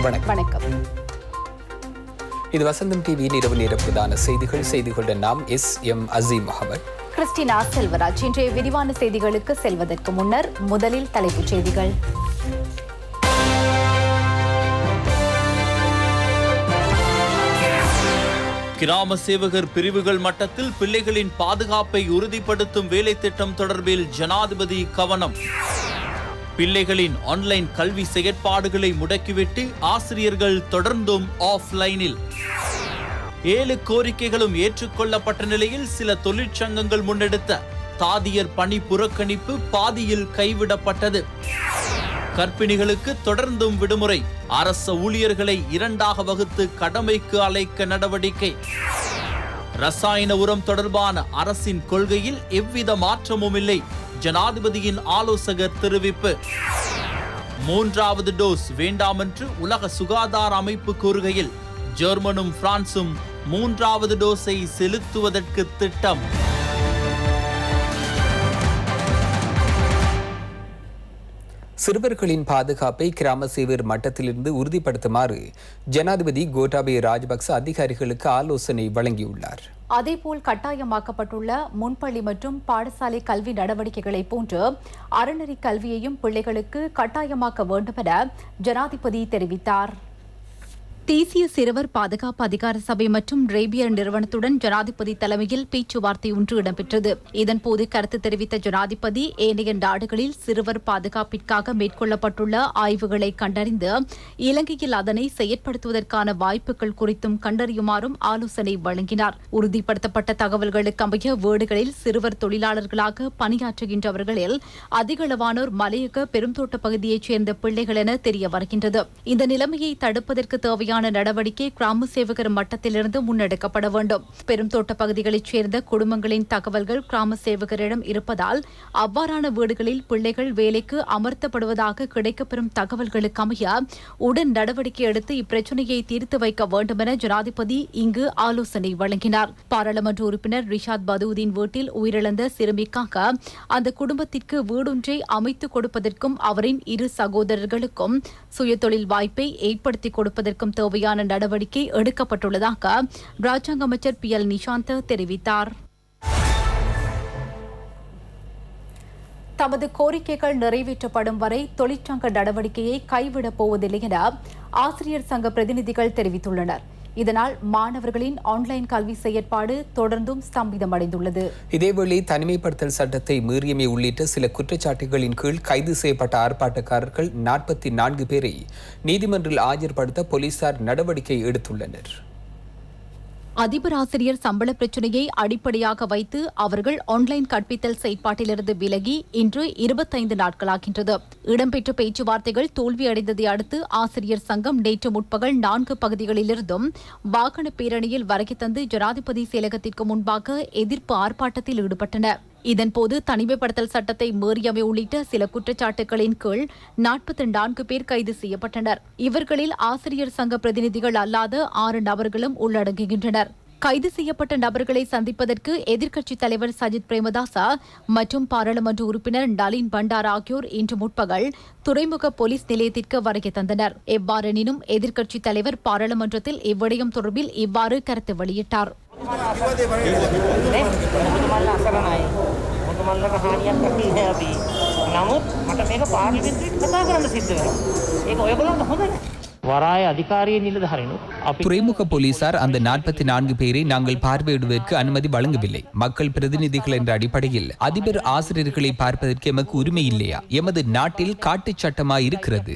வணக்கம். இது வசந்தம் டிவியின் இரவு நேர பிரதான செய்திகளுடன் நாம் எம் அசீம் முகமது, கிறிஸ்டினா செல்வராஜ். இன்றைய விரிவான செய்திகளுக்கு செல்வதற்கு முன்னர் முதலில் தலைப்புச் செய்திகள். கிராம சேவகர் பிரிவுகள் மட்டத்தில் பிள்ளைகளின் பாதுகாப்பை உறுதிப்படுத்தும் வேலை திட்டம் தொடர்பில் ஜனாதிபதி கவனம். பிள்ளைகளின் ஆன்லைன் கல்வி செயற்பாடுகளை முடக்கிவிட்டு ஆசிரியர்கள் தொடர்ந்தும் ஆஃப்லைனில். 7 கோரிக்கைகளும் ஏற்றுக்கொள்ளப்பட்ட நிலையில் சில தொழிற்சங்கங்கள் முன்னெடுத்த தாதியர் பணி புறக்கணிப்பு பாதியில் கைவிடப்பட்டது. கர்ப்பிணிகளுக்கு தொடர்ந்தும் விடுமுறை, அரச ஊழியர்களை 2ஆக வகுத்து கடமைக்கு அழைக்க நடவடிக்கை. ரசாயன உரம் தொடர்பான அரசின் கொள்கையில் எவ்வித மாற்றமும் இல்லை, ஜனாதிபதியின் ஆலோசகர் தெரிவிப்பு. 3வது டோஸ் வேண்டாமென்று உலக சுகாதார அமைப்பு கூறுகையில் ஜெர்மனும் பிரான்சும் 3வது டோஸை செலுத்துவதற்கு திட்டம். சிறுவர்களின் பாதுகாப்பை கிராம சேவர் மட்டத்திலிருந்து உறுதிப்படுத்துமாறு ஜனாதிபதி கோட்டாபய ராஜபக்ச அதிகாரிகளுக்கு ஆலோசனை வழங்கியுள்ளார். அதேபோல் கட்டாயமாக்கப்பட்டுள்ள முன்பள்ளி மற்றும் பாடசாலை கல்வி நடவடிக்கைகளை போன்று அறநெறி கல்வியையும் பிள்ளைகளுக்கு கட்டாயமாக்க வேண்டும் என ஜனாதிபதி தெரிவித்தார். தேசிய சிறுவர் பாதுகாப்பு அதிகார சபை மற்றும் ரேபியர் நிறுவனத்துடன் ஜனாதிபதி தலைமையில் பேச்சுவார்த்தை ஒன்று இடம்பெற்றது. இதன்போது கருத்து தெரிவித்த ஜனாதிபதி ஏனைய நாடுகளில் சிறுவர் பாதுகாப்பிற்காக மேற்கொள்ளப்பட்டுள்ள ஆய்வுகளை கண்டறிந்து இலங்கையில் அதனை செயற்படுத்துவதற்கான வாய்ப்புகள் குறித்தும் கண்டறியுமாறும் ஆலோசனை வழங்கினார். உறுதிப்படுத்தப்பட்ட தகவல்களுக்கு அமைய வீடுகளில் சிறுவர் தொழிலாளர்களாக பணியாற்றுகின்றவர்களில் அதிகளவானோர் மலையக பெருந்தோட்ட பகுதியைச் சேர்ந்த பிள்ளைகள் என தெரிய வருகின்றது. இந்த நிலைமையை தடுப்பதற்கு தேவையான நடவடிக்கை கிராம சேவகர் மட்டத்திலிருந்து முன்னெடுக்கப்பட வேண்டும். பெருந்தோட்ட பகுதிகளைச் சேர்ந்த குடும்பங்களின் தகவல்கள் கிராம சேவகரிடம் இருப்பதால் அவ்வாறான வீடுகளில் பிள்ளைகள் வேலைக்கு அமர்த்தப்படுவதாக கிடைக்கப்பெறும் தகவல்களுக்கு அமைய உடன் நடவடிக்கை எடுத்து இப்பிரச்சினையை தீர்த்து வைக்க வேண்டும் என ஜனாதிபதி இங்கு ஆலோசனை வழங்கினார். பாராளுமன்ற உறுப்பினர் ரிஷாத் பதூதீன் வீட்டில் உயிரிழந்த சிறுமிக்காக அந்த குடும்பத்திற்கு வீடொன்றை அமைத்துக் கொடுப்பதற்கும் அவரின் 2 சகோதரர்களுக்கும் சுயதொழில் வாய்ப்பை ஏற்படுத்திக் கொடுப்பதற்கும் தேவையான நடவடிக்கை எடுக்கப்பட்டுள்ளதாக ராஜாங்க அமைச்சர் PL நிஷாந்த் தெரிவித்தார். தமது கோரிக்கைகள் நிறைவேற்றப்படும் வரை தொழிற்சங்க நடவடிக்கையை கைவிடப் போவதில்லை என ஆசிரியர் சங்க பிரதிநிதிகள் தெரிவித்துள்ளனர். இதனால் மாணவர்களின் ஆன்லைன் கல்வி செயற்பாடு தொடர்ந்தும் ஸ்தம்பிதமடைந்துள்ளது. இதேவேளை தனிமைப்படுத்தல் சட்டத்தை மீறியமை உள்ளிட்ட சில குற்றச்சாட்டுகளின் கீழ் கைது செய்யப்பட்ட ஆர்ப்பாட்டக்காரர்கள் 44 பேரை நீதிமன்றில் ஆஜர்படுத்த போலீசார் நடவடிக்கை எடுத்துள்ளனர். அதிபர் ஆசிரியர் சம்பள பிரச்சினையை அடிப்படையாக வைத்து அவர்கள் ஆன்லைன் கற்பித்தல் செயற்பாட்டிலிருந்து விலகி இன்று 25 நாட்களாகின்றது. இடம்பெற்ற பேச்சுவார்த்தைகள் தோல்வியடைந்ததை அடுத்து ஆசிரியர் சங்கம் நேற்று முற்பகல் 4 பகுதிகளிலிருந்தும் வாகன பேரணியில் வருகை தந்து ஜனாதிபதி செயலகத்திற்கு முன்பாக எதிர்ப்பு ஆர்ப்பாட்டத்தில் ஈடுபட்டன. இதன்போது தனிமைப்படுத்தல் சட்டத்தை மீறியமை உள்ளிட்ட சில குற்றச்சாட்டுகளின் கீழ் 44 பேர் கைது செய்யப்பட்டனர். இவர்களில் ஆசிரியர் சங்க பிரதிநிதிகள் அல்லாத 6 நபர்களும் உள்ளடங்குகின்றனர். கைது செய்யப்பட்ட நபர்களை சந்திப்பதற்கு எதிர்க்கட்சித் தலைவர் சஜித் பிரேமதாசா மற்றும் பாராளுமன்ற உறுப்பினர் நளின் பண்டார் ஆகியோர் இன்று முற்பகல் துறைமுக போலீஸ் நிலையத்திற்கு வருகை தந்தனர். எவ்வாறெனினும் எதிர்க்கட்சித் தலைவர் பாராளுமன்றத்தில் இவ்விடயம் தொடர்பில் இவ்வாறு கருத்து வெளியிட்டார். துறைமுக போலீசார் அந்த 44 பேரை நாங்கள் பார்வையிடுவதற்கு அனுமதி வழங்கவில்லை. மக்கள் பிரதிநிதிகள் என்ற அடிப்படையில் அதிபர் ஆசிரியர்களை பார்ப்பதற்கு எமக்கு உரிமை இல்லையா? எமது நாட்டில் காட்டுச் சட்டமா இருக்கிறது.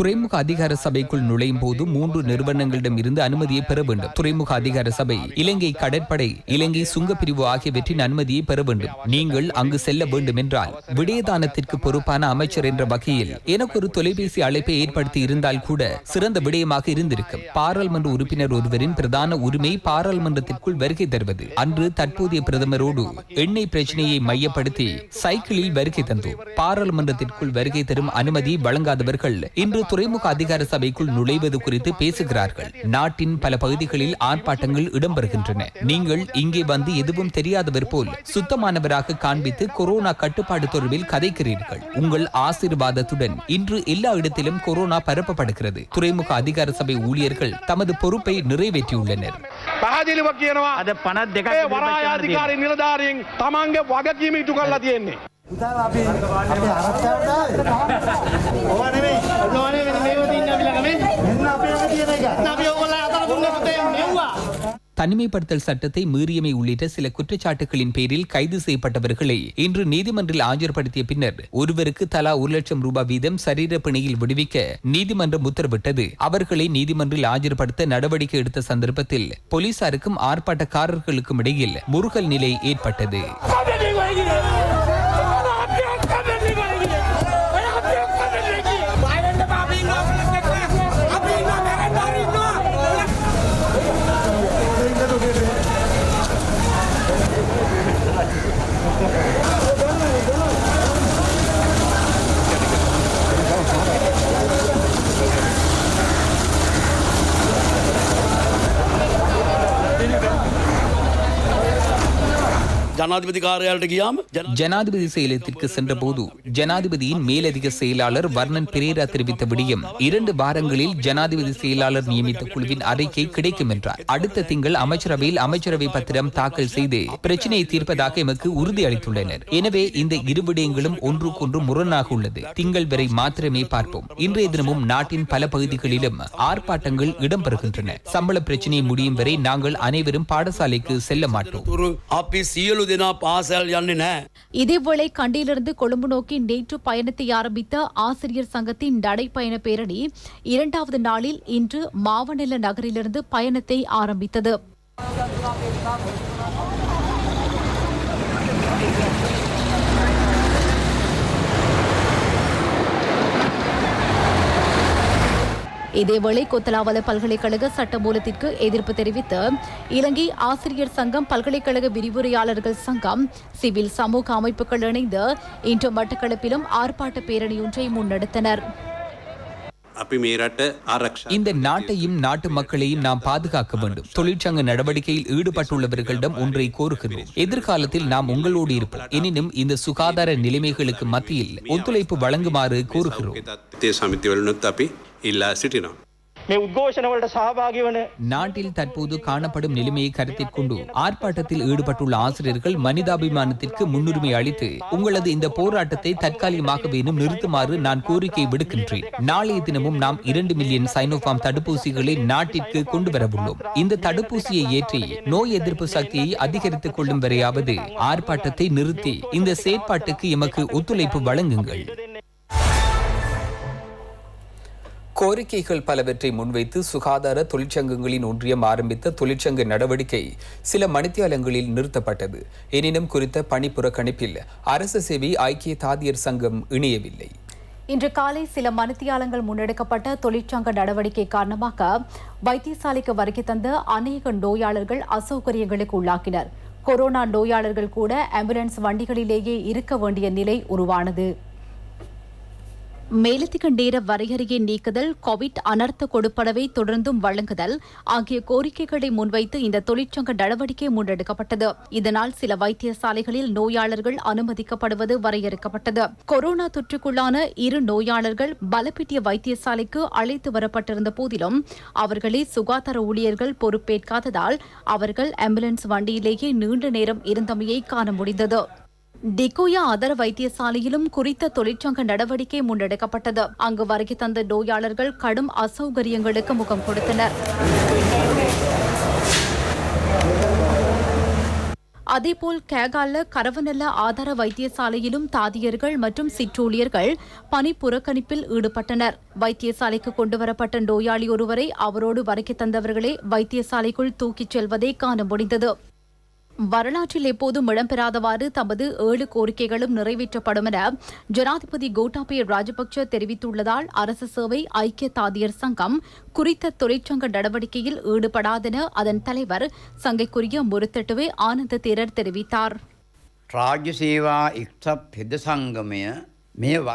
துறைமுக அதிகார சபைக்குள் நுழையும் போது 3 நிறுவனங்களிடம் இருந்து அனுமதியை பெற வேண்டும். துறைமுக அதிகார சபை, இலங்கை கடற்படை, இலங்கை சுங்கப்பிரிவு ஆகியவற்றின் அனுமதியை பெற வேண்டும். நீங்கள் அங்கு செல்ல வேண்டும் என்றால் விடயதானத்திற்கு பொறுப்பான அமைச்சர் என்ற வகையில் எனக்கு ஒரு தொலைபேசி அழைப்பை ஏற்படுத்தி இருந்தால் கூட சிறந்த விடயமாக இருந்திருக்கும். பாராளுமன்ற உறுப்பினர் ஒருவரின் பிரதான உரிமை பாராளுமன்றத்திற்குள் வருகை தருவது. அன்று தற்போதைய பிரதமரோடு எண்ணெய் பிரச்சனையை மையப்படுத்தி சைக்கிளில் வருகை தந்தோம். பாராளுமன்றத்திற்குள் வருகை தரும் அனுமதி வழங்காதவர்கள் இன்று துறைமுக அதிகார சபைக்குள் நுழைவது குறித்து பேசுகிறார்கள். நாட்டின் பல பகுதிகளில் ஆர்ப்பாட்டங்கள் இடம்பெறுகின்றன. நீங்கள் இங்கே வந்து எதுவும் தெரியாதவர் போல் சுத்தமானவராக காண்பித்து கொரோனா கட்டுப்பாடு தொடர்பில் கதைக்கிறீர்கள். உங்கள் ஆசிரியர் வாதத்துடன் இன்று எல்லா இடத்திலும் கொரோனா பரப்பப்படுகிறது. துறைமுக அதிகார சபை ஊழியர்கள் தமது பொறுப்பை நிறைவேற்றியுள்ளனர். தனிமைப்படுத்தல் சட்டத்தை மீறியமை உள்ளிட்ட சில குற்றச்சாட்டுகளின் பேரில் கைது செய்யப்பட்டவர்களை இன்று நீதிமன்றில் ஆஜர்படுத்திய பின்னர் ஒருவருக்கு தலா 1 லட்சம் ரூபாய் வீதம் சரீர பிணையில் விடுவிக்க நீதிமன்றம் உத்தரவிட்டது. அவர்களை நீதிமன்றில் ஆஜர்படுத்த நடவடிக்கை எடுத்த சந்தர்ப்பத்தில் போலீசாருக்கும் ஆர்ப்பாட்டக்காரர்களுக்கும் இடையில் முறுகல் நிலை ஏற்பட்டது. ஜனாதிபதி செயலகத்திற்கு சென்றபோது ஜனாதிபதியின் மேலதிக செயலாளர் வர்ணன் பிரேரா தெரிவித்த விடயம் 2 வாரங்களில் ஜனாதிபதி செயலாளர் நியமித்த குழுவின் அறிக்கை கிடைக்கும் என்றார். அடுத்த திங்கள் அமைச்சரவை பத்திரம் தாக்கல் செய்து பிரச்சினையை தீர்ப்பதாக எமக்கு உறுதி அளித்துள்ளனர். எனவே இந்த 2 விடயங்களும் ஒன்றுக்கொன்று முரணாக உள்ளது. திங்கள் வரை மாத்திரமே பார்ப்போம். இன்றைய தினமும் நாட்டின் பல பகுதிகளிலும் ஆர்ப்பாட்டங்கள் இடம்பெறுகின்றன. சம்பள பிரச்சினை முடியும் வரை நாங்கள் அனைவரும் பாடசாலைக்கு செல்ல மாட்டோம். இதேவேளை கண்டியிலிருந்து கொழும்பு நோக்கி நேற்று பயணத்தை ஆரம்பித்த ஆசிரியர் சங்கத்தின் நடைப்பயண பேரணி 2வது நாளில் இன்று மாவனெல்ல நகரிலிருந்து பயணத்தை ஆரம்பித்தது. இதேவேளை கொத்தலாவல பல்கலைக்கழக சட்டமூலத்திற்கு எதிர்ப்பு தெரிவித்து இலங்கை ஆசிரியர் சங்கம், பல்கலைக்கழக விரிவுரையாளர்கள் சங்கம், சிவில் சமூக அமைப்புகள் இணைந்து இன்று மட்டக்களப்பிலும் ஆர்ப்பாட்ட பேரணியொன்றை முன்னெடுத்தனர். இந்த நாட்டையும் நாட்டு மக்களையும் நாம் பாதுகாக்க வேண்டும். தொழிற்சங்க நடவடிக்கையில் ஈடுபட்டுள்ளவர்களிடம் ஒன்றை கோருகிறோம். எதிர்காலத்தில் நாம் உங்களோடு இருப்போம். எனினும் இந்த சுகாதார நிலைமைகளுக்கு மத்தியில் ஒத்துழைப்பு வழங்குமாறு கோருகிறோம். நாட்டில் தற்போது காணப்படும் நிலைமையை கருத்தில் கொண்டு ஆர்ப்பாட்டத்தில் ஈடுபட்டுள்ள ஆசிரியர்கள் மனிதாபிமானத்திற்கு முன்னுரிமை அளித்து உங்களது இந்த போராட்டத்தை தற்காலிகமாகவேனும் நிறுத்துமாறு நான் கோரிக்கை விடுக்கின்றேன். நாளைய தினமும் நாம் 2 மில்லியன் சைனோஃபார்ம் தடுப்பூசிகளை நாட்டிற்கு கொண்டு வரவுள்ளோம். இந்த தடுப்பூசியை ஏற்றி நோய் எதிர்ப்பு சக்தியை அதிகரித்துக் கொள்ளும் வரையாவது ஆர்ப்பாட்டத்தை நிறுத்தி இந்த செயற்பாட்டுக்கு எமக்கு ஒத்துழைப்பு வழங்குங்கள். கோரிக்கைகள் பலவற்றை முன்வைத்து சுகாதார தொழிற்சங்கங்களின் ஒன்றியம் ஆரம்பித்த தொழிற்சங்க நடவடிக்கை சில மணித்தியாலங்களில் நிறுத்தப்பட்டது. எனினும் குறித்த பணி புறக்கணிப்பில் அரசு சேவை ஐக்கிய தாதியர் சங்கம் இணையவில்லை. இன்று காலை சில மணித்தியாலங்கள் முன்னெடுக்கப்பட்ட தொழிற்சங்க நடவடிக்கை காரணமாக வைத்தியசாலைக்கு வருகை தந்த அநேக நோயாளர்கள் அசௌகரியங்களுக்கு உள்ளாக்கினர். கொரோனா நோயாளர்கள் கூட ஆம்புலன்ஸ் வண்டிகளிலேயே இருக்க வேண்டிய நிலை உருவானது. மேலதிக நேர வரையறையை நீக்குதல், கோவிட் அனர்த்த கொடுப்பனவை தொடர்ந்தும் வழங்குதல் ஆகிய கோரிக்கைகளை முன்வைத்து இந்த தொழிற்சங்க நடவடிக்கை முன்னெடுக்கப்பட்டது. இதனால் சில வைத்தியசாலைகளில் நோயாளர்கள் அனுமதிக்கப்படுவது வரையறுக்கப்பட்டது. கொரோனா தொற்றுக்குள்ளான 2 நோயாளர்கள் பலப்பிட்டிய வைத்தியசாலைக்கு அழைத்து வரப்பட்டிருந்த போதிலும் அவர்களை சுகாதார ஊழியர்கள் பொறுப்பேற்காததால் அவர்கள் ஆம்புலன்ஸ் வண்டியிலேயே நீண்ட நேரம் இருந்தமையை காண முடிந்தது. டிகோயா அதர வைத்தியசாலையிலும் குறித்த தொழிற்சங்க நடவடிக்கை முன்னெடுக்கப்பட்டது. அங்கு வருகை தந்த நோயாளர்கள் கடும் அசௌகரியங்களுக்கு முகம் கொடுத்தனர். அதேபோல் கேகால கரவநல்ல ஆதார வைத்தியசாலையிலும் தாதியர்கள் மற்றும் சிற்றூழியர்கள் பணி புறக்கணிப்பில் ஈடுபட்டனர். வைத்தியசாலைக்கு கொண்டுவரப்பட்ட நோயாளி ஒருவரை அவரோடு வருகை தந்தவர்களே வைத்தியசாலைக்குள் தூக்கிச் செல்வதை காண முடிந்தது. வரலாற்றில் எப்போதும் இடம்பெறாதவாறு தமது 7 கோரிக்கைகளும் நிறைவேற்றப்படும் என ஜனாதிபதி கோட்டாபய ராஜபக்ச தெரிவித்துள்ளதால் அரசு சேவை ஐக்கிய தாதியர் சங்கம் குறித்த தொழிற்சங்க நடவடிக்கையில் ஈடுபடாதென அதன் தலைவர் சங்கைக்குரிய முருத்தட்டுவே ஆனந்த தேரர் தெரிவித்தார். ராஜ்ய சேவா எக்ஸப் பெத சங்கமය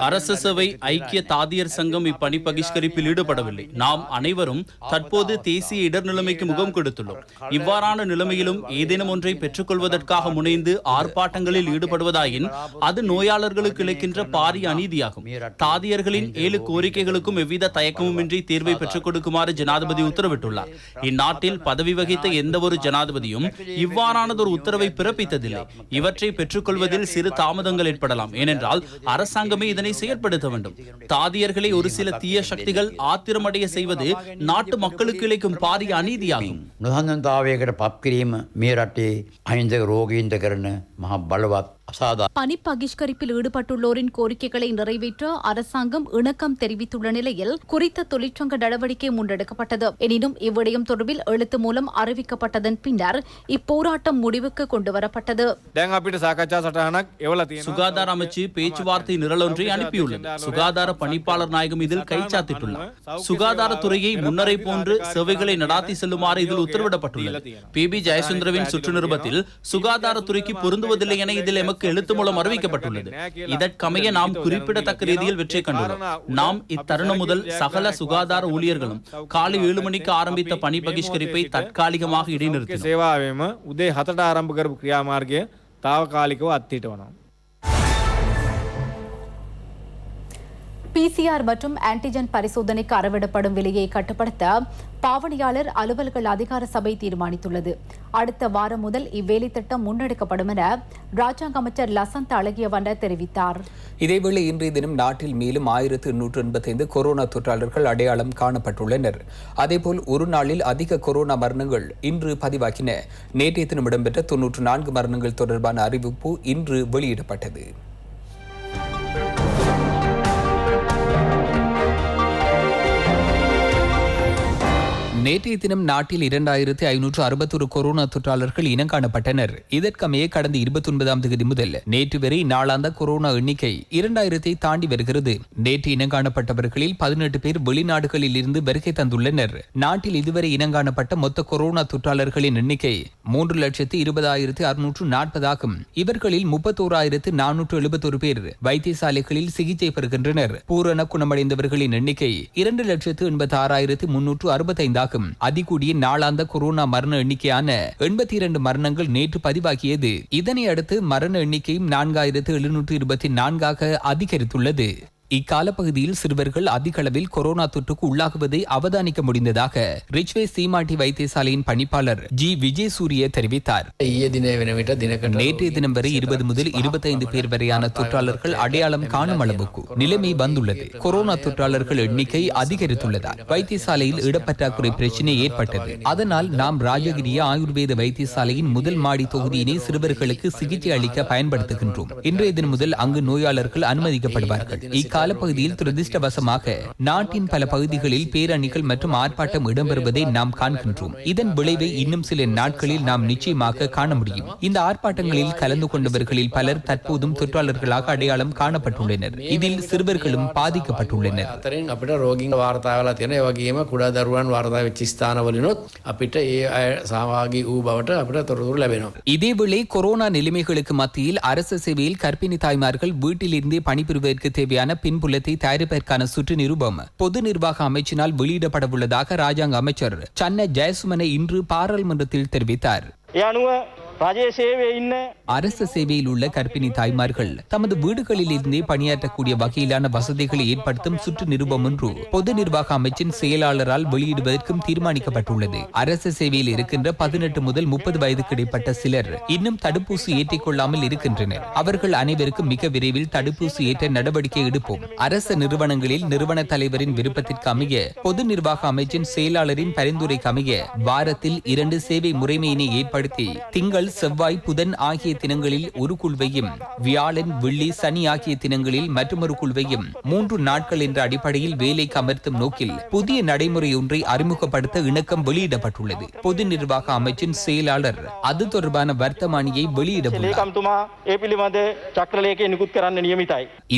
அரசு சேவை ஐக்கிய தாதியர் சங்கம் இப்பணி பகிஷ்கரிப்பில் ஈடுபடவில்லை. நாம் அனைவரும் தற்போது தேசிய இடர் நிலைமைக்கு முகம் கொடுத்துள்ளோம். இவ்வாறான நிலைமையிலும் ஏதேனும் ஒன்றை பெற்றுக்கொள்வதற்காக முனைந்து ஆர்ப்பாட்டங்களில் ஈடுபடுவதாயின் அது நோயாளர்களுக்கு இழைக்கின்ற பாரிய அநீதியாகும். தாதியர்களின் 7 கோரிக்கைகளுக்கும் எவ்வித தயக்கமுமின்றி தீர்வை பெற்றுக் கொடுக்குமாறு ஜனாதிபதி உத்தரவிட்டுள்ளார். இந்நாட்டில் பதவி வகித்த எந்த ஒரு ஜனாதிபதியும் இவ்வாறானதொரு உத்தரவை பிறப்பித்ததில்லை. இவற்றை பெற்றுக்கொள்வதில் சிறு தாமதங்கள் ஏற்படலாம். ஏனென்றால் அரசாங்கமே இதனை செயற்படுத்த வேண்டும். தாதியர்களை ஒரு சில தீய சக்திகள் ஆத்திரமடைய செய்வது நாட்டு மக்களுக்கு இழைக்கும் பாரிய அநீதியாகும். නොහඳුන්තාවයකට පත් කිරීම මේ රටේ අහිංසක රෝගීන්ට කරන මහා බලවත් අසාධාරණ பணி பகிஷ்கரிப்பில் ஈடுபட்டுள்ளோரின் கோரிக்கைகளை நிறைவேற்ற அரசாங்கம் இணக்கம் தெரிவித்துள்ள நிலையில் குறித்த தொழிற்சங்க நடவடிக்கை முன்னெடுக்கப்பட்டது. எனினும் இவ்விடயம் தொடர்பில் எழுத்து மூலம் அறிவிக்கப்பட்டதன் பின்னர் இப்போராட்டம் முடிவுக்கு கொண்டுவரப்பட்டது. சுகாதார அமைச்சு பேச்சுவார்த்தை நிரலொன்றை அனுப்பியுள்ளது. சுகாதார பணிப்பாளர் நாயகம் இதில் கைச்சாத்திட்டுள்ளார். சுகாதாரத்துறையை முன்னரை போன்று சேவைகளை நடாத்தி செல்லுமாறு இதில் உத்தரவிடப்பட்டுள்ளது. PB ஜெயசுந்தரவின் சுற்று நிருபத்தில் சுகாதாரத்துறைக்கு பொருந்துவதில்லை என இதில் எமக்கு எழுத்து மூலம் அறிவிக்கப்பட்டுள்ளது. இதற்கமைய நாம் குறிப்பிடத்தக்க ரீதியில் வெற்றி கண்டுள்ளோம். நாம் இத்தருணம் முதல் சகல சுகாதார ஊழியர்களும் காலை 7 மணிக்கு ஆரம்பித்த பணி பகிஷ்கரிப்பை தற்காலிகமாக இடைநிறுத்தினோம். සේවාවෙම උදේ 7ට ආරම්භ කරපු ක්‍රියාමාර්ගය తాවකාලිකව අත්හිටවනවා. PCR மற்றும் ஆன்டிஜன் பரிசோதனைக்கு அறவிடப்படும் விலையை கட்டுப்படுத்த பாவனையாளர் அலுவல்கள் அதிகார சபை தீர்மானித்துள்ளது. அடுத்த வாரம் முதல் இவ்வேலை திட்டம் முன்னெடுக்கப்படும் என ராஜாங்க அமைச்சர் லசந்த அழகியவண்ண தெரிவித்தார். இதேவேளை இன்றைய தினம் நாட்டில் மேலும் 1885 கொரோனா தொற்றாளர்கள் அடையாளம் காணப்பட்டுள்ளனர். அதேபோல் ஒரு நாளில் அதிக கொரோனா மரணங்கள் இன்று பதிவாகின. நேற்றைய தினம் இடம்பெற்ற 94 மரணங்கள் தொடர்பான அறிவிப்பு இன்று வெளியிடப்பட்டது. நேற்றைய தினம் நாட்டில் 2561 கொரோனா தொற்றாளர்கள் இனங்காணப்பட்டனர். இதற்கமைய கடந்த 29ஆம் தேதி முதல் நேற்று வரை நாளாந்த கொரோனா எண்ணிக்கை 2000 தாண்டி வருகிறது. நேற்று இனங்காணப்பட்டவர்களில் 18 பேர் வெளிநாடுகளில் இருந்து வருகை தந்துள்ளனர். நாட்டில் இதுவரை இனங்காணப்பட்ட மொத்த கொரோனா தொற்றாளர்களின் எண்ணிக்கை 3,20,640 ஆகும். இவர்களில் 31,471 பேர் வைத்தியசாலைகளில் சிகிச்சை பெறுகின்றனர். பூரண குணமடைந்தவர்களின் எண்ணிக்கை 2,86,365 ஆகும். அதிகூடிய நாளாந்த கொரோனா மரண எண்ணிக்கையான 82 மரணங்கள் நேற்று பதிவாகியது. இதனை அடுத்து மரண எண்ணிக்கையும் 4,724 அதிகரித்துள்ளது. இக்காலப்பகுதியில் சிறுவர்கள் அதிக அளவில் கொரோனா தொற்றுக்கு உள்ளாகுவதை அவதானிக்க முடிந்ததாக ரிச்வே சீமாட்டி வைத்தியசாலையின் பணிப்பாளர் ஜி விஜயசூரிய தெரிவித்தார். நேற்றைய தினம் வரை 20 முதல் 25 பேர் வரையான தொற்றாளர்கள் அடையாளம் காணும் அளவுக்கு நிலைமை வந்துள்ளது. கொரோனா தொற்றாளர்கள் எண்ணிக்கை அதிகரித்துள்ளதால் வைத்தியசாலையில் இடப்பற்றாக்குறை பிரச்சினை ஏற்பட்டது. அதனால் நாம் ராஜகிரிய ஆயுர்வேத வைத்தியசாலையின் முதல் மாடி தொகுதியினை சிறுவர்களுக்கு சிகிச்சை அளிக்க பயன்படுத்துகின்றோம். இன்றைய தினம் முதல் அங்கு நோயாளர்கள் அனுமதிக்கப்படுவார்கள். காலப்பகுதியில் துரதிருஷ்டவசமாக நாட்டின் பல பகுதிகளில் பேரணிகள் மற்றும் ஆர்ப்பாட்டம் இடம்பெறுவதை நாம் காண்கின்றோம். இதன் விளைவை இன்னும் சில நாட்களில் நாம் நிச்சயமாக காண முடியும். இந்த ஆர்ப்பாட்டங்களில் கலந்து கொண்டவர்களில் பலர் தற்போதும் தொற்றாளர்களாக அடையாளம் காணப்பட்டுள்ளனர். இதில் சிறுவர்களும் பாதிக்கப்பட்டுள்ளனர். இதேவேளை கொரோனா நிலைமைகளுக்கு மத்தியில் அரசு சேவையில் கர்ப்பிணி தாய்மார்கள் வீட்டிலிருந்தே பணிபுரிவதற்கு தேவையான பின்புலத்தை தயாரிப்பதற்கான சுற்று நிருபம் பொது நிர்வாக அமைச்சினால் வெளியிடப்படவுள்ளதாக ராஜாங்க அமைச்சர் சன்ன ஜெயசுமன இன்று பாராளுமன்றத்தில் தெரிவித்தார். அரசு சேவையில் உள்ள கர்ப்பிணி தாய்மார்கள் தமது வீடுகளில் இருந்தே பணியாற்றக்கூடிய வகையிலான வசதிகளை ஏற்படுத்தும் சுற்று நிருபம் ஒன்று பொது நிர்வாக அமைச்சின் செயலாளரால் வெளியிடுவதற்கும் தீர்மானிக்கப்பட்டுள்ளது. அரசு சேவையில் இருக்கின்ற 18 முதல் 30 வயதுக்கு இடைப்பட்ட சிலர் இன்னும் தடுப்பூசி ஏற்றிக் கொள்ளாமல் இருக்கின்றனர். அவர்கள் அனைவருக்கும் மிக விரைவில் தடுப்பூசி ஏற்ற நடவடிக்கை எடுப்போம். அரசு நிறுவனங்களில் நிறுவன தலைவரின் விருப்பத்திற்கு அமைய பொது நிர்வாக அமைச்சின் செயலாளரின் பரிந்துரைக்கு அமைய வாரத்தில் 2 சேவை முறைமையினை ஏற்படுத்தி திங்கள், செவ்வாய், புதன் ஆகிய தினங்களில் ஒரு குழுவையும் வியாழன், வெள்ளி, சனி ஆகிய தினங்களில் மற்றொரு குழுவையும் 3 நாட்கள் என்ற அடிப்படையில் வேலைக்கு அமர்த்தும் நோக்கில் புதிய நடைமுறை ஒன்றை அறிமுகப்படுத்த இணக்கம் வெளியிடப்பட்டுள்ளது. பொது நிர்வாக அமைச்சின் செயலாளர் அது தொடர்பான வர்த்தமானியை வெளியிடவுள்ளார்.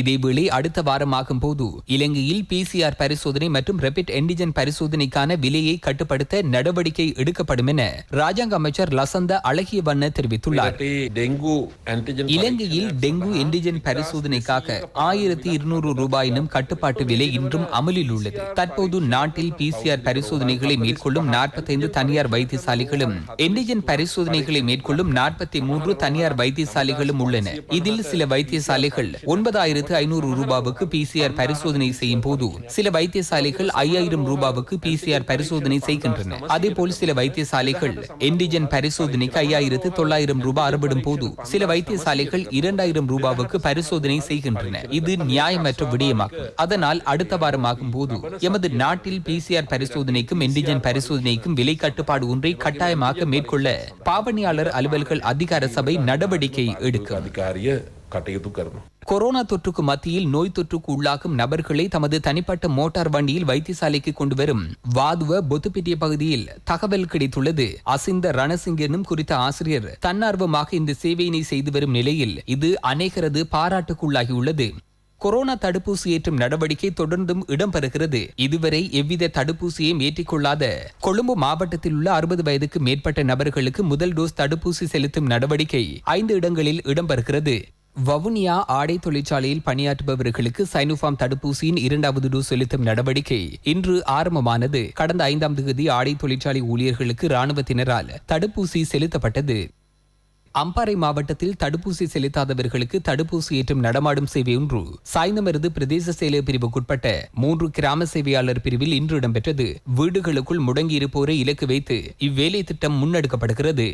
இதேவேளை அடுத்த வாரமாகும் போது இலங்கையில் PCR பரிசோதனை மற்றும் ரேபிட் ஆன்டிஜன் பரிசோதனைக்கான விலையை கட்டுப்படுத்த நடவடிக்கை எடுக்கப்படும் என ராஜாங்க அமைச்சர் லசந்த அழகியவண்ண தீவான தெரிவித்துள்ளார். டெங்கு ஆன்டிஜன் இலங்கையில் டெங்கு என்டிஜன் பரிசோதனைக்காக 1200 ரூபாய் எனும் கட்டுப்பாட்டு விலை இன்றும் அமலில் உள்ளது. தற்போது நாட்டில் PCR பரிசோதனைகளை மேற்கொள்ளும் 45 தனியார் வைத்தியசாலைகளும் என்டிஜன் பரிசோதனைகளை மேற்கொள்ளும் 43 தனியார் வைத்தியசாலைகளும் உள்ளன. இதில் சில வைத்தியசாலைகள் 9500 ரூபாவுக்கு PCR பரிசோதனை செய்யும் போது சில வைத்தியசாலைகள் 5000 ரூபாவுக்கு PCR பரிசோதனை செய்கின்றன. அதேபோல் சில வைத்தியசாலைகள் என்டிஜன் பரிசோதனைக்கு 5900 ரூபாய் அறவிடும் போது சில வைத்தியசாலைகள் 2000 ரூபாவுக்கு பரிசோதனை செய்கின்றன. இது நியாயமற்ற விடயமாகும். அதனால் அடுத்த வாரமாகும் போது எமது நாட்டில் PCR பரிசோதனைக்கும் என்டிஜன் பரிசோதனைக்கும் விலை கட்டுப்பாடு ஒன்றை கட்டாயமாக மேற்கொள்ள பாவனையாளர் அலுவல்கள் அதிகார சபை நடவடிக்கை எடுக்கும். கொரோனா தொற்றுக்கு மத்தியில் நோய் தொற்றுக்கு உள்ளாகும் நபர்களை தமது தனிப்பட்ட மோட்டார் வண்டியில் வைத்தியசாலைக்கு கொண்டு வரும் வாதுவ பொத்துப்பிட்டிய பகுதியில் தகவல் கிடைத்துள்ளது. அசிந்த ரணசிங் எனும் குறித்த ஆசிரியர் தன்னார்வமாக இந்த சேவையினை செய்து வரும் நிலையில் இது அநேகரது பாராட்டுக்குள்ளாகியுள்ளது. கொரோனா தடுப்பூசி ஏற்றும் நடவடிக்கை தொடர்ந்தும் இடம்பெறுகிறது. இதுவரை எவ்வித தடுப்பூசியையும் ஏற்றிக்கொள்ளாத கொழும்பு மாவட்டத்தில் உள்ள 60 வயதுக்கு மேற்பட்ட நபர்களுக்கு முதல் டோஸ் தடுப்பூசி செலுத்தும் நடவடிக்கை 5 இடங்களில் இடம்பெறுகிறது. வவுனியா ஆடை தொழிற்சாலையில் பணியாற்றுபவர்களுக்கு சைனோஃபார்ம் தடுப்பூசியின் 2வது டோஸ் செலுத்தும் நடவடிக்கை இன்று ஆரம்பமானது. கடந்த 5ஆம் தேதி ஆடை தொழிற்சாலை ஊழியர்களுக்கு இராணுவத்தினரால் தடுப்பூசி செலுத்தப்பட்டது. அம்பாறை மாவட்டத்தில் தடுப்பூசி செலுத்தாதவர்களுக்கு தடுப்பூசி ஏற்றும் நடமாடும் சேவை ஒன்று சாய்ந்தமருது பிரதேச செயலர் பிரிவுக்குட்பட்ட 3 கிராம சேவையாளர் பிரிவில் இன்று இடம்பெற்றது. வீடுகளுக்குள் முடங்கியிருப்போரை இலக்கு வைத்து இவ்வேலை திட்டம் முன்னெடுக்கப்படுகிறது.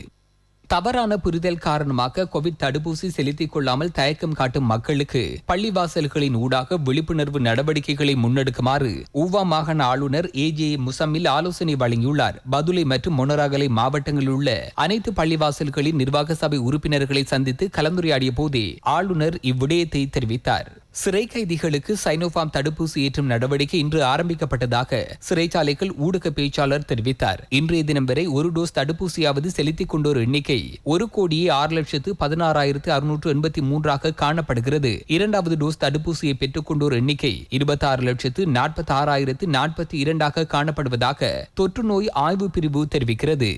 தவறான புரிதல் காரணமாக கோவிட் தடுப்பூசி செலுத்திக் கொள்ளாமல் தயக்கம் காட்டும் மக்களுக்கு பள்ளிவாசல்களின் ஊடாக விழிப்புணர்வு நடவடிக்கைகளை முன்னெடுக்குமாறு ஊவா மாகாண ஆளுநர் AJ முசம்மில் ஆலோசனை வழங்கியுள்ளார். பதுளை மற்றும் மொனராகலை மாவட்டங்களில் உள்ள அனைத்து பள்ளிவாசல்களின் நிர்வாக சபை உறுப்பினர்களை சந்தித்து கலந்துரையாடிய போதே ஆளுநர் இவ்விடயத்தை தெரிவித்தார். சிறை கைதிகளுக்கு சைனோஃபார்ம் தடுப்பூசி ஏற்றும் நடவடிக்கை இன்று ஆரம்பிக்கப்பட்டதாக சிறைச்சாலைகள் ஊடக பேச்சாளர் தெரிவித்தார். இன்றைய தினம் வரை ஒரு டோஸ் தடுப்பூசியாவது செலுத்திக் கொண்டோர் எண்ணிக்கை 1,06,683 காணப்படுகிறது. 2வது டோஸ் தடுப்பூசியை பெற்றுக் கொண்டோர் எண்ணிக்கை 26,46,042 காணப்படுவதாக தொற்று நோய் ஆய்வு பிரிவு தெரிவிக்கிறது.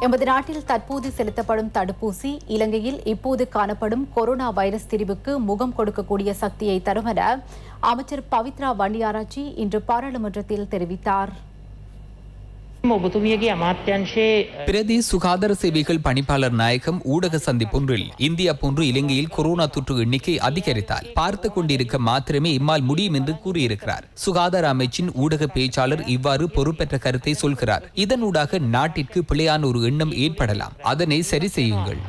எமது நாட்டில் தற்போது செலுத்தப்படும் தடுப்பூசி இலங்கையில் இப்போது காணப்படும் கொரோனா வைரஸ் திரிவுக்கு முகம் கொடுக்கக்கூடிய சக்தியை தரும் என அமைச்சர் பவித்ரா வன்னியாராச்சி இன்று பாராளுமன்றத்தில் தெரிவித்தார். பிரதி சுகாதார சேவைகள் பணிப்பாளர் நாயகம் ஊடக சந்திப்பொன்றில் இந்தியா போன்று இலங்கையில் கொரோனா தொற்று எண்ணிக்கை அதிகரித்தால் பார்த்து கொண்டிருக்க மாத்திரமே இம்மால் முடியும் என்று கூறியிருக்கிறார். சுகாதார அமைச்சின் ஊடக பேச்சாளர் இவ்வாறு பொறுப்பற்ற கருத்தை சொல்கிறார். இதனூடாக நாட்டிற்கு பிழையான ஒரு எண்ணம் ஏற்படலாம். அதனை சரி செய்யுங்கள்.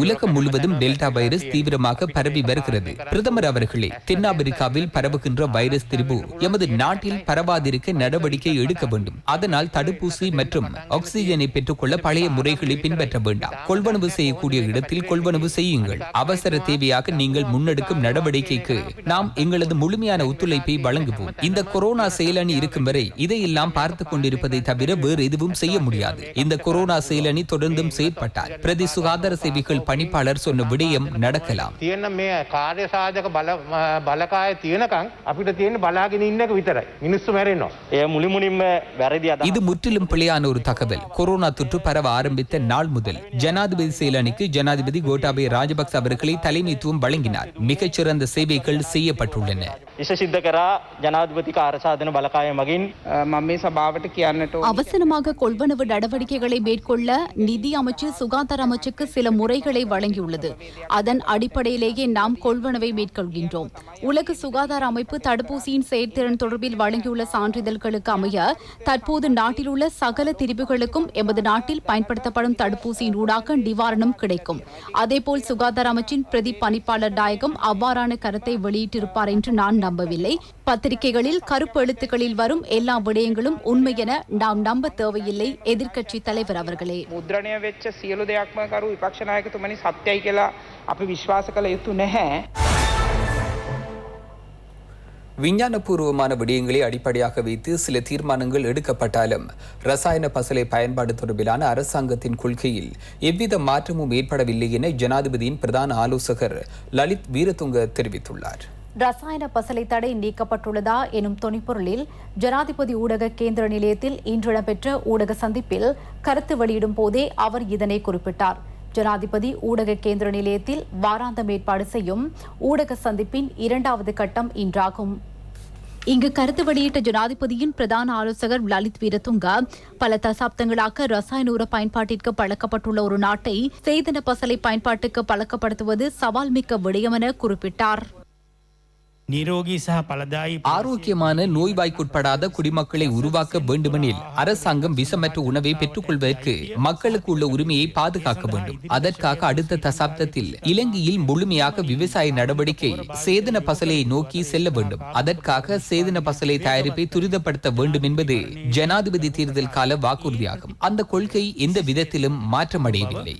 உலகம் முழுவதும் டெல்டா வைரஸ் தீவிரமாக பரவி வருகிறது. பிரதமர் அவர்களே, தென்னாப்பிரிக்காவில் பரவுகின்ற வைரஸ் திரிபு எமது நாட்டில் பரவாதிருக்க நடவடிக்கை எடுக்க வேண்டும். அதனால் தடுப்பூசி மற்றும் ஆக்சிஜனை பெற்றுக்கொள்ள பழைய முறைகளை பின்பற்ற வேண்டாம். கொள்வனவு செய்யக்கூடிய இடத்தில் கொள்வனவு செய்யுங்கள். அவசர தேவையாக நீங்கள் முன்னெடுக்கும் நடவடிக்கைக்கு நாம் எங்களது முழுமையான ஒத்துழைப்பை வழங்குவோம். இந்த கொரோனா செயலணி இருக்கும் வரை இதையெல்லாம் பார்த்துக் கொண்டிருப்பதை தவிர வேறு எதுவும் செய்ய முடியாது. இந்த கொரோனா செயலணி தொடர்ந்தும் செயற்பட்டால் பிரதி சுகாதார சேவைகள் பணிப்பாளர் சொன்ன விடயம் நடக்கலாம். இது முற்றிலும் பிழையான ஒரு தகவல். கொரோனா தொற்று பரவ ஆரம்பித்த நாள் முதல் ஜனாதிபதி செயலணிக்கு ஜனாதிபதி கோட்டாபய ராஜபக்ச அவர்களை தலைமைத்துவம் வழங்கினார். மிகச்சிறந்த சேவைகள் செய்யப்பட்டுள்ளன. அவசரமாக கொள்வனவு நடவடிக்கைகளை மேற்கொள்ள நிதி அமைச்சு சுகாதார அமைச்சுக்கு சில முறைகளை வழங்கியுள்ளது. அதன் அடிப்படையிலேயே நாம் கொள்வனவை மேற்கொள்கின்றோம். உலக சுகாதார அமைப்பு தடுப்பூசியின் செயற்திறன் தொடர்பில் வழங்கியுள்ள சான்றிதழ்களுக்கு அமைய தற்போது நாட்டில் உள்ள சகல திரிவுகளுக்கும் எமது நாட்டில் பயன்படுத்தப்படும் தடுப்பூசியின் ஊடாக நிவாரணம் கிடைக்கும். அதேபோல் சுகாதார அமைச்சின் பிரதி பணிப்பாளர் நாயகம் அவ்வாறான கருத்தை வெளியிட்டிருப்பார் என்று நான் நம்பவில்லை. பத்திரிகைகளில் கருப்பு எழுத்துக்களில் வரும் எல்லா விடயங்களும் உண்மை என நாம் நம்ப தேவையில்லை. எதிர்க்கட்சி தலைவர் அவர்களே, මුද්‍රණය වෙච්ච සියලු දෙයක්ම කරු විපක්ෂ නායකතුමනි සත්‍යයි කියලා අපි විශ්වාස කළ යුතු නැහැ. விஞ்ஞானபூர்வமான விடயங்களை அடிப்படையாக வைத்து சில தீர்மானங்கள் எடுக்கப்பட்டாலும் ரசாயன பசலை பயன்பாடு தொடர்பிலான அரசாங்கத்தின் கொள்கையில் எவ்வித மாற்றமும் ஏற்படவில்லை என ஜனாதிபதியின் பிரதான ஆலோசகர் லலித் வீரதுங்க தெரிவித்துள்ளார். ரசாயன பசலை தடை நீக்கப்பட்டுள்ளதா எனும் தொனிப்பொருளில் ஜனாதிபதி ஊடக கேந்திர நிலையத்தில் இன்று இடம்பெற்ற ஊடக சந்திப்பில் கருத்து வெளியிடும் போதே அவர் இதனை குறிப்பிட்டார். ஜனாதிபதி ஊடக கேந்திர நிலையத்தில் வாராந்தம் ஏற்பாடு செய்யும் ஊடக சந்திப்பின் 2வது கட்டம் இன்றாகும். இங்கு கருத்து வெளியிட்ட ஜனாதிபதியின் பிரதான ஆலோசகர் லலித் வீரதுங்க பல தசாப்தங்களாக ரசாயன உர பயன்பாட்டிற்கு பழக்கப்பட்டுள்ள ஒரு நாட்டை சேதன பசலை பயன்பாட்டுக்கு பழக்கப்படுத்துவது சவால் மிக்க விடயம் என குறிப்பிட்டார். ஆரோக்கியமான நோய்வாய்க்குட்படாத குடிமக்களை உருவாக்க வேண்டுமெனில் அரசாங்கம் விஷமற்ற உணவை பெற்றுக் கொள்வதற்கு மக்களுக்கு உள்ள உரிமையை பாதுகாக்க வேண்டும். அதற்காக அடுத்த தசாப்தத்தில் இலங்கையில் முழுமையாக விவசாய நடவடிக்கை சேதன பசலையை நோக்கி செல்ல வேண்டும். அதற்காக சேதன பசலை தயாரிப்பை துரிதப்படுத்த வேண்டும் என்பது ஜனாதிபதி தேர்தல் கால வாக்குறுதியாகும். அந்த கொள்கை எந்த விதத்திலும் மாற்றமடையவில்லை.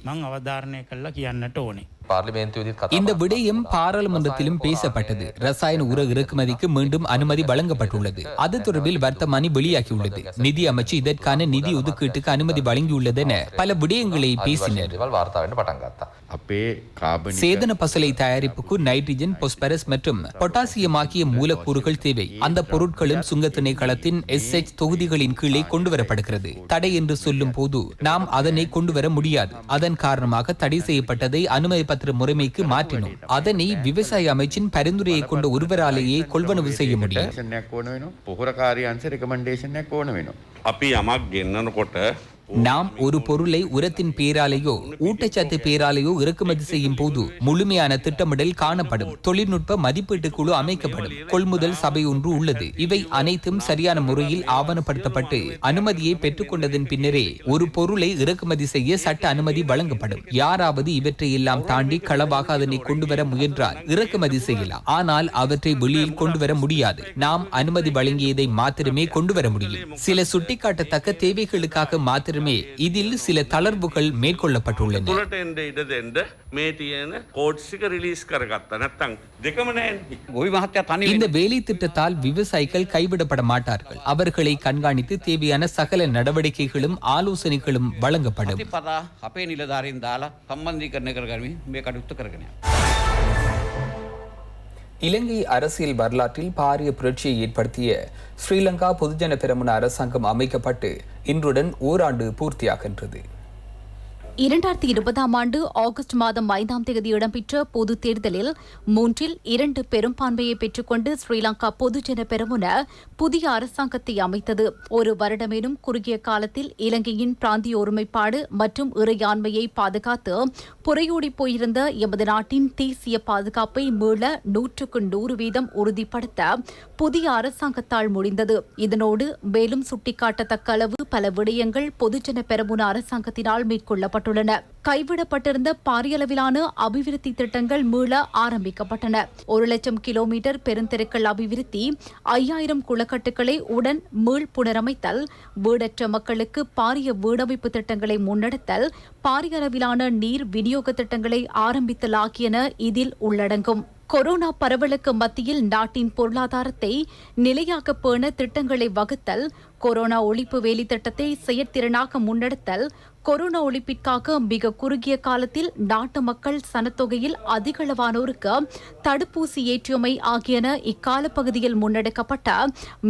இந்த விடயம் பாராளுமன்றத்திலும் பேசப்பட்டது. ரசாயன உர இறக்குமதிக்கு மீண்டும் அனுமதி வழங்கப்பட்டுள்ளது. அது தொடர்பில் வர்த்தமானி வெளியாகியுள்ளது. நிதி அமைச்சு இதற்கான நிதி ஒதுக்கீட்டுக்கு அனுமதி வழங்கியுள்ளது என பல விடயங்களை பேசினர். சேதன பசலை தயாரிப்புக்கு நைட்ரஜன், பாஸ்பரஸ் மற்றும் பொட்டாசியம் ஆகிய மூலக்கூறுகள் தேவை. அந்த பொருட்களும் சுங்க திணைக்களத்தின் SH தொகுதிகளின் கீழே கொண்டுவரப்படுகிறது. தடை என்று சொல்லும் போது நாம் அதனை கொண்டுவர முடியாது. அதன் காரணமாக தடை செய்யப்பட்டதை அனுமதி பத்திர முறைமைக்கு மாற்றினோம். அதனை விவசாய அமைச்சின் பரிந்துரையை கொண்ட ஒருவராலேயே கொள்வனவு செய்ய முடியும். நாம் ஒரு பொருளை உரத்தின் பேராலேயோ ஊட்டச்சத்து பேராலேயோ இறக்குமதி செய்யும் போது முழுமையான திட்டமிடல் காணப்படும். தொழில்நுட்ப மதிப்பீட்டு குழு அமைக்கப்படும். கொள்முதல் சபை ஒன்று உள்ளது. இவை அனைத்தும் சரியான முறையில் ஆவணப்படுத்தப்பட்டு அனுமதியை பெற்றுக் கொண்டதன் பின்னரே ஒரு பொருளை இறக்குமதி செய்ய சட்ட அனுமதி வழங்கப்படும். யாராவது இவற்றை எல்லாம் தாண்டி களவாக அதனை கொண்டுவர முயன்றால் இறக்குமதி செய்யலாம். ஆனால் அவற்றை வெளியில் கொண்டுவர முடியாது. நாம் அனுமதி வழங்கியதை மாத்திரமே கொண்டுவர முடியும். சில சுட்டிக்காட்டத்தக்க தேவைகளுக்காக மாத்திரம் இதில் சில தளர்வுகள் மேற்கொள்ளப்பட்டுள்ளன. இந்த வேலை திட்டத்தால் விவசாயிகள் கைவிடப்பட மாட்டார்கள். அவர்களை கண்காணித்து தேவையான சகல நடவடிக்கைகளும் ஆலோசனைகளும் வழங்கப்படும். இலங்கை அரசியல் வரலாற்றில் பாரிய புரட்சியை ஏற்படுத்திய ஸ்ரீலங்கா பொதுஜன பெரமுன அரசாங்கம் அமைக்கப்பட்டு இன்றுடன் ஓராண்டு பூர்த்தியாகின்றது. 2020 ஆண்டு ஆகஸ்ட் மாதம் 5ஆம் தேதி இடம்பெற்ற பொது தேர்தலில் 3/2 பெரும்பான்மையை பெற்றுக்கொண்டு ஸ்ரீலங்கா பொதுஜன பெரமுன புதிய அரசாங்கத்தை அமைத்தது. ஒரு வருடமேனும் குறுகிய காலத்தில் இலங்கையின் பிராந்திய ஒருமைப்பாடு மற்றும் இறையாண்மையை பாதுகாத்து புரையோடி போயிருந்த எமது நாட்டின் தேசிய பாதுகாப்பை மீள 100% உறுதிப்படுத்த புதிய அரசாங்கத்தால் முடிந்தது. இதனோடு மேலும் சுட்டிக்காட்டத்தக்க அளவு பல விடயங்கள் பொதுஜன பெரமுன அரசாங்கத்தினால் மேற்கொள்ளப்பட்டன. கைவிடப்பட்டிருந்த பாரியளவிலான அபிவிருத்தி திட்டங்கள் மீள ஆரம்பிக்கப்பட்டன. 1 லட்சம் கிலோமீட்டர் பெருந்தெருக்கள் அபிவிருத்தி, 5000 குளக்கட்டுகளை உடன் மீள் புனரமைத்தல், வீடற்ற மக்களுக்கு பாரிய வீடமைப்பு திட்டங்களை முன்னெடுத்தல், பாரிய அளவிலான நீர் விநியோக திட்டங்களை ஆரம்பித்தல் ஆகியன இதில் உள்ளடங்கும். கொரோனா பரவலுக்கு மத்தியில் நாட்டின் பொருளாதாரத்தை நிலையாக பேண திட்டங்களை வகுத்தல், கொரோனா ஒழிப்பு வேலி திட்டத்தை செயற்திறனாக முன்னெடுத்தல், கொரோனா ஒழிப்பிற்காக மிக குறுகிய காலத்தில் நாட்டு மக்கள் சனத்தொகையில் அதிகளவானோருக்கு தடுப்பூசி ஏற்றுமை ஆகியன இக்கால பகுதியில் முன்னெடுக்கப்பட்ட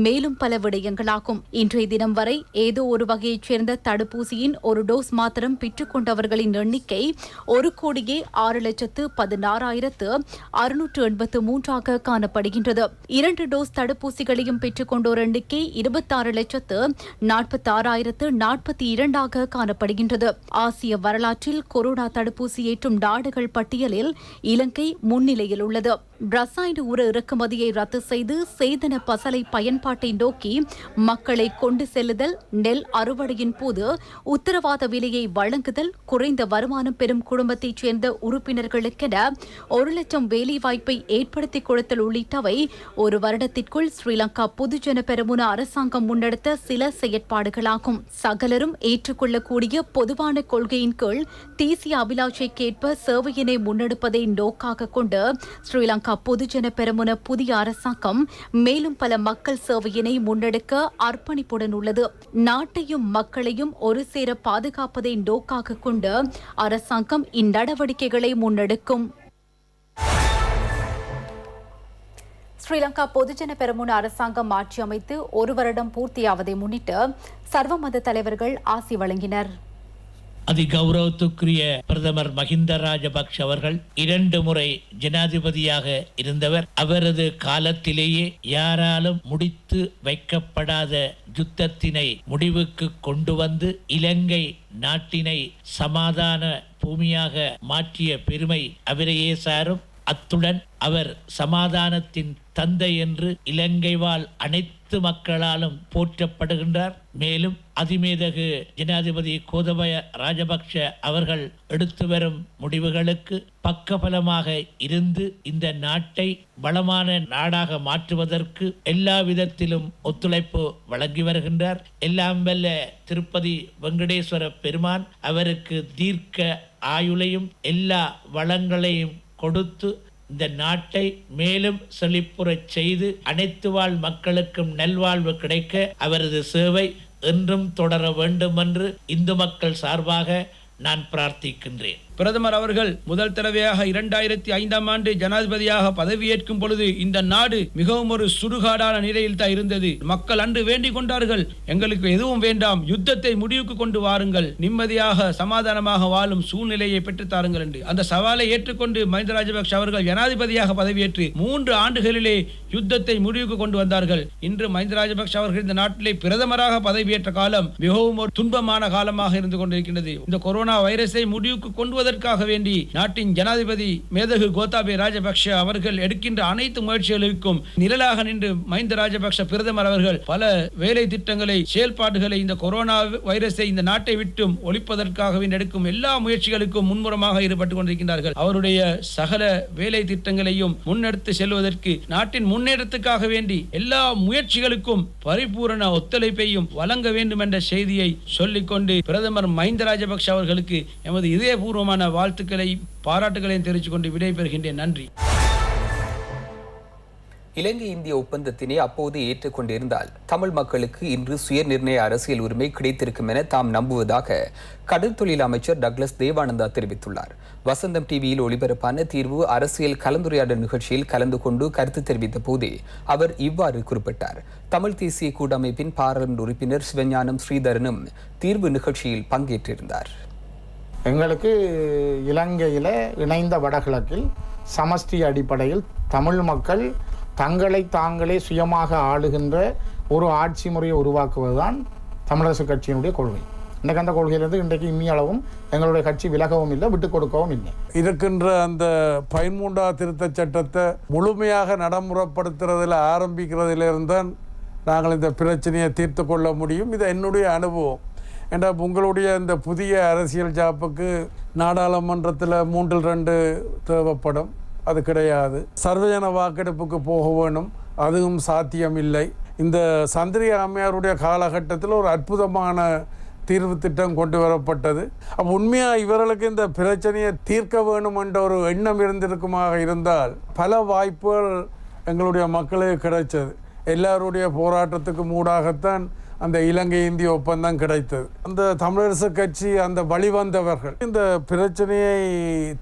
மேலும் பல விடயங்களாகும். இன்றைய தினம் வரை ஏதோ ஒரு வகையைச் சேர்ந்த தடுப்பூசியின் ஒரு டோஸ் மாத்திரம் பெற்றுக் கொண்டவர்களின் எண்ணிக்கை 1,16,683 காணப்படுகின்றது. 2 டோஸ் தடுப்பூசிகளையும் பெற்றுக் கொண்டோர் எண்ணிக்கை 26,46,042 காணப்படுகின்றது. ஆசிய வரலாற்றில் கொரோனா தடுப்பூசி ஏற்றும் நாடுகள் பட்டியலில் இலங்கை முன்னிலையில் உள்ளது. ரசாயன உர இறக்குமதியை ரத்து செய்து சேதன பசலை பயன்பாட்டை நோக்கி மக்களை கொண்டு செல்லுதல், நெல் அறுவடையின் போது உத்தரவாத விலையை வழங்குதல், குறைந்த வருமானம் பெறும் குடும்பத்தைச் சேர்ந்த உறுப்பினர்களுக்கென 1 லட்சம் வேலைவாய்ப்பை ஏற்படுத்திக் கொடுத்தல் உள்ளிட்டவை ஒரு வருடத்திற்குள் ஸ்ரீலங்கா பொதுஜன பெரமுன அரசாங்கம் முன்னெடுத்த முன்னெடுத்த சில செயற்பாடுகளாகும். சகலரும் ஏற்றுக்கொள்ளக்கூடிய பொதுவான கொள்கையின் கீழ் தேசிய அபிலாஷைக்கேற்ப சேவையினை முன்னெடுப்பதை நோக்காக கொண்டு ஸ்ரீலங்கா பொதுஜன பெரமுன புதிய அரசாங்கம் மேலும் பல மக்கள் சேவையினை முன்னெடுக்க அர்ப்பணிப்புடன் உள்ளது. நாட்டையும் மக்களையும் ஒரு சேர பாதுகாப்பதை நோக்காக கொண்டு அரசாங்கம் இந்நடவடிக்கைகளை முன்னெடுக்கும். ஸ்ரீலங்கா பொதுஜன பெரமுன அரசாங்கம் ஆட்சி அமைத்து ஒரு வருடம் பூர்த்தியாவதை முன்னிட்டு சர்வமத தலைவர்கள் ஆசி வழங்கினர். அதிகௌரவத்துக்குரிய பிரதமர் மஹிந்த ராஜபக்ஷ அவர்கள் 2 முறை ஜனாதிபதியாக இருந்தவர். அவரது காலத்திலேயே யாராலும் முடித்து வைக்கப்படாத யுத்தத்தினை முடிவுக்கு கொண்டு வந்து இலங்கை நாட்டினை சமாதான பூமியாக மாற்றிய பெருமை அவரையே சாரும். அத்துடன் அவர் சமாதானத்தின் தந்தை என்று இலங்கை வாழ் அனைத்து மக்களாலும் போற்றப்படுகின்றார். மேலும் அதிமேதகு ஜனாதிபதி கோதபய ராஜபக்ஷ அவர்கள் எடுத்து வரும் முடிவுகளுக்கு பக்கபலமாக இருந்து இந்த நாட்டை வளமான நாடாக மாற்றுவதற்கு எல்லா விதத்திலும் ஒத்துழைப்பு வழங்கி வருகின்றார். எல்லாம் வல்ல திருப்பதி வெங்கடேஸ்வர பெருமான் அவருக்கு தீர்க்க ஆயுளையும் எல்லா வளங்களையும் கொடுத்து இந்த நாட்டை மேலும் செழிப்புறச் செய்து அனைத்து வாழ் மக்களுக்கும் நல்வாழ்வு கிடைக்க அவரது சேவை என்றும் தொடர வேண்டும் என்று இந்து மக்கள் சார்பாக நான் பிரார்த்திக்கின்றேன். பிரதமர் அவர்கள் முதல் தடவையாக 2005ஆம் ஆண்டு ஜனாதிபதியாக பதவியேற்கும் பொழுது இந்த நாடு மிகவும் ஒரு சுடுகாடான நிலையில் தான் இருந்தது. மக்கள் அன்று வேண்டிக் கொண்டார்கள், எங்களுக்கு எதுவும் வேண்டாம், யுத்தத்தை முடிவுக்கு கொண்டு வாருங்கள், நிம்மதியாக சமாதானமாக வாழும் சூழ்நிலையை பெற்றுத்தாருங்கள் என்று. அந்த சவாலை ஏற்றுக்கொண்டு மஹிந்த ராஜபக்ஷ அவர்கள் ஜனாதிபதியாக பதவியேற்று 3 ஆண்டுகளிலே யுத்தத்தை முடிவுக்கு கொண்டு வந்தார்கள். இன்று மஹிந்த ராஜபக்ஷ அவர்கள் இந்த நாட்டிலே பிரதமராக பதவியேற்ற காலம் மிகவும் ஒரு துன்பமான காலமாக இருந்து கொண்டிருக்கின்றது. இந்த கொரோனா வைரஸை முடிவுக்கு கொண்டு அதற்காக வேண்டி நாட்டின் ஜனாதிபதி மேதகு கோத்தாபய ராஜபக்ஷ அவர்கள் எடுக்கின்ற அனைத்து முயற்சிகளுக்கும் நிழலாக நின்று மஹிந்த ராஜபக்ஷ பிரதமர் அவர்கள் பல வேலை திட்டங்களை செயல்பாடுகளை இந்த கொரோனா வைரஸை இந்த நாட்டை விட்டும் ஒழிப்பதற்காக எடுக்கும் எல்லா முயற்சிகளுக்கும் முன்முறமாக ஈடுபட்டுக் கொண்டிருக்கின்றார்கள். அவருடைய சகல வேலை திட்டங்களையும் முன்னெடுத்து செல்வதற்கு நாட்டின் முன்னேற்றத்துக்காக வேண்டி எல்லா முயற்சிகளுக்கும் பரிபூரண ஒத்துழைப்பையும் வழங்க வேண்டும் என்ற செய்தியை சொல்லிக்கொண்டு பிரதமர் மஹிந்த ராஜபக்ஷ அவர்களுக்கு எமது இதயபூர்வமான வாழ்த்துக்களை பாராட்டுகளையும் தெரிவித்துக் கொண்டு விடைபெறுகின்றேன். நன்றி. இலங்கை இந்திய ஒப்பந்தத்தினை அப்போது ஏற்றுக்கொண்டிருந்தால் தமிழ் மக்களுக்கு இன்று சுயநிர்ணய அரசியல் உரிமை கிடைத்திருக்கும் என தாம் நம்புவதாக கடல் தொழில் அமைச்சர் டக்ளஸ் தேவானந்தா தெரிவித்துள்ளார். வசந்தம் டிவியில் ஒளிபரப்பான தீர்வு அரசியல் கலந்துரையாடல் நிகழ்ச்சியில் கலந்து கொண்டு கருத்து தெரிவித்த போதே அவர் இவ்வாறு குறிப்பிட்டார். தமிழ் தேசிய கூட்டமைப்பின் பாராளுமன்ற உறுப்பினர் சிவஞானம் ஸ்ரீதரனும் தீர்வு நிகழ்ச்சியில் பங்கேற்றிருந்தார். எங்களுக்கு இலங்கையில் இணைந்த வடகிழக்கில் சமஷ்டி அடிப்படையில் தமிழ் மக்கள் தங்களை தாங்களே சுயமாக ஆளுகின்ற ஒரு ஆட்சி முறையை உருவாக்குவதுதான் தமிழரசு கட்சியினுடைய கொள்கை. இன்றைக்கு அந்த கொள்கையிலிருந்து இன்றைக்கு இம்மியளவும் எங்களுடைய கட்சி விலகவும் இல்லை, விட்டுக் கொடுக்கவும் இல்லை. இருக்கின்ற அந்த 13ஆம் திருத்தச் சட்டத்தை முழுமையாக நடைமுறைப்படுத்துறதில் ஆரம்பிக்கிறதிலிருந்து தான் நாங்கள் இந்த பிரச்சனையை தீர்த்து கொள்ள முடியும். இது என்னுடைய அனுபவம். என்ற உங்களுடைய இந்த புதிய அரசியல் ஜாப்புக்கு நாடாளுமன்றத்தில் 3/2 தேவைப்படும், அது கிடையாது. சர்வஜன வாக்கெடுப்புக்கு போக வேணும், அதுவும் சாத்தியமில்லை. இந்த சந்திரிகா அம்மையாருடைய காலகட்டத்தில் ஒரு அற்புதமான தீர்வு திட்டம் கொண்டு வரப்பட்டது. அப்போ உண்மையாக இவர்களுக்கு இந்த பிரச்சனையை தீர்க்க வேணும் என்ற ஒரு எண்ணம் இருந்திருக்குமாக இருந்தால் பல வாய்ப்புகள் எங்களுடைய மக்களுக்கு கிடைச்சது. எல்லாருடைய போராட்டத்துக்கு மூடாகத்தான் அந்த இலங்கை இந்திய ஒப்பந்தம் கிடைத்தது. அந்த தமிழரசு கட்சி அந்த வழிவந்தவர்கள் இந்த பிரச்சனையை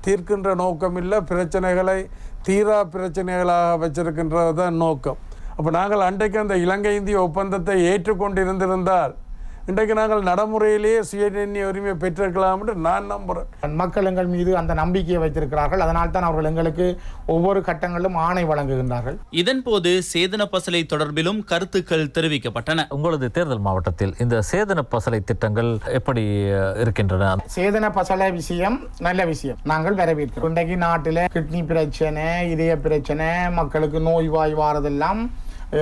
தீர்க்கின்ற நோக்கம் இல்லை, பிரச்சனைகளை தீரா பிரச்சனைகளாக வச்சிருக்கின்றது தான் நோக்கம். அப்போ நாங்கள் அன்றைக்கு அந்த இலங்கை இந்திய ஒப்பந்தத்தை ஏற்றுக்கொண்டிருந்திருந்தால் இன்றைக்கு நாங்கள் நடைமுறையிலேயே சுயநிர்ணய உரிமை பெற்றிருக்கலாம் என்று நான் நம்புகிறேன். மக்கள் எங்கள் மீது அந்த நம்பிக்கையை வைத்திருக்கிறார்கள். அதனால் தான் அவர்கள் எங்களுக்கு ஒவ்வொரு கட்டங்களிலும் ஆணை வழங்குகின்றார்கள். இதன் போது சேதன பசலை தொடர்பிலும் கருத்துக்கள் தெரிவிக்கப்பட்டன. உங்களது தேர்தல் மாவட்டத்தில் இந்த சேதன பசலை திட்டங்கள் எப்படி இருக்கின்றன? சேதன பசலை விஷயம் நல்ல விஷயம், நாங்கள் வரவேற்கிறோம். இன்றைக்கு நாட்டில் கிட்னி பிரச்சனை, இதய பிரச்சனை, மக்களுக்கு நோய்வாய் வாரதெல்லாம்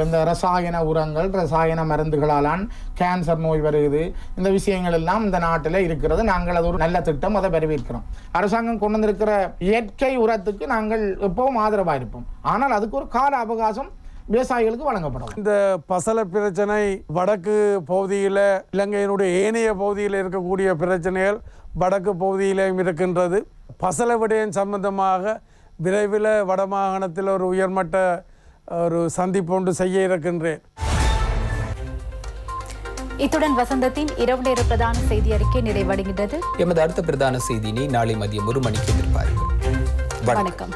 இந்த ரசாயன உரங்கள், ரசாயன மருந்துகளால் கேன்சர் நோய் வருகிறது. இந்த விஷயங்கள் எல்லாம் இந்த நாட்டில் இருக்கிறது. நாங்கள் அது ஒரு நல்ல திட்டம், அதை வரவேற்கிறோம். அரசாங்கம் கொண்டு வந்திருக்கிற இயற்கை உரத்துக்கு நாங்கள் எப்பவும் ஆதரவாக இருப்போம். ஆனால் அதுக்கு ஒரு கால அவகாசம் விவசாயிகளுக்கு வழங்கப்படலாம். இந்த பசல பிரச்சனை வடக்கு பகுதியில், இலங்கையினுடைய ஏனைய பகுதியில் இருக்கக்கூடிய பிரச்சனைகள் வடக்கு பகுதியிலும் இருக்கின்றது. பசல விடயம் சம்பந்தமாக விரைவில் வடமாகாணத்தில் ஒரு உயர்மட்ட ஒரு சந்திப்பு ஒன்று செய்ய இருக்கின்றேன். இத்துடன் வசந்தத்தின் இரவு நேர பிரதான செய்தி அறிக்கை நிறைவடைகின்றது. எமது அடுத்த பிரதான செய்தியினை நாளை மதியம் 1 மணிக்கு எதிர்பாருங்கள். வணக்கம்.